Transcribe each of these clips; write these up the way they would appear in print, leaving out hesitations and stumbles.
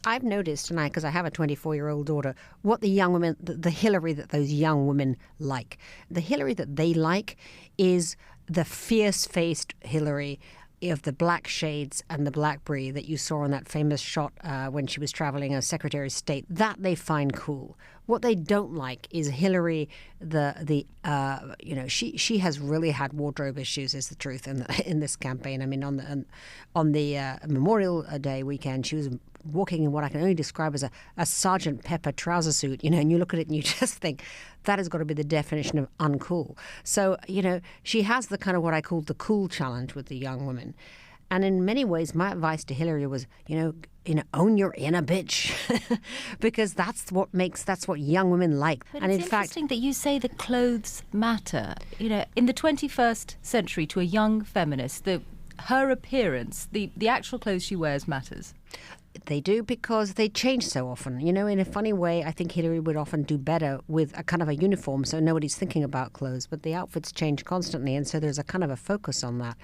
I've noticed, and because I have a 24-year-old daughter, what the young women, the Hillary that those young women like. The Hillary that they like is the fierce-faced Hillary of the black shades and the BlackBerry that you saw in that famous shot when she was traveling as Secretary of State. That they find cool. What they don't like is Hillary. She has really had wardrobe issues, is the truth, in this campaign. I mean, on the Memorial Day weekend, she was walking in what I can only describe as a Sergeant Pepper trouser suit, and you look at it and you just think that has got to be the definition of uncool. So, she has the kind of what I call the cool challenge with the young women. And in many ways, my advice to Hillary was, own your inner bitch, because that's what young women like. But and it's in fact, interesting that you say the clothes matter. In the 21st century, to a young feminist, her appearance, the actual clothes she wears matters. They do, because they change so often. In a funny way, I think Hillary would often do better with a kind of a uniform, so nobody's thinking about clothes, but the outfits change constantly, and so there's a kind of a focus on that.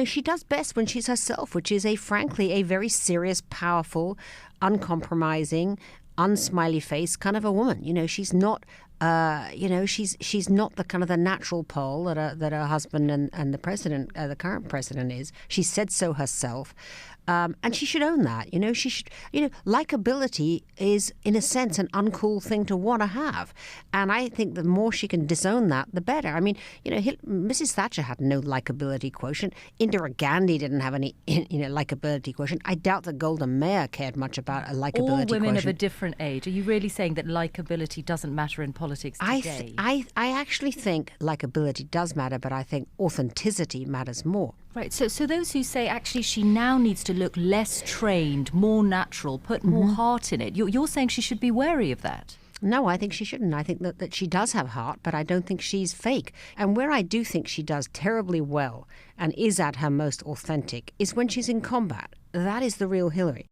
She does best when she's herself, which is frankly a very serious, powerful, uncompromising, unsmiley face kind of a woman. She's not she's not the kind of the natural pole that her husband and the president, the current president, is. She said so herself. And she should own that. She should, likability is, in a sense, an uncool thing to want to have. And I think the more she can disown that, the better. I mean, Mrs. Thatcher had no likability quotient. Indira Gandhi didn't have any, likability quotient. I doubt that Golda Meir cared much about a likability quotient. All women of a different age. Are you really saying that likability doesn't matter in politics today? I actually think likability does matter, but I think authenticity matters more. Right. So those who say actually she now needs to look less trained, more natural, put more heart in it, you're saying she should be wary of that? No, I think she shouldn't. I think that she does have heart, but I don't think she's fake. And where I do think she does terribly well and is at her most authentic is when she's in combat. That is the real Hillary.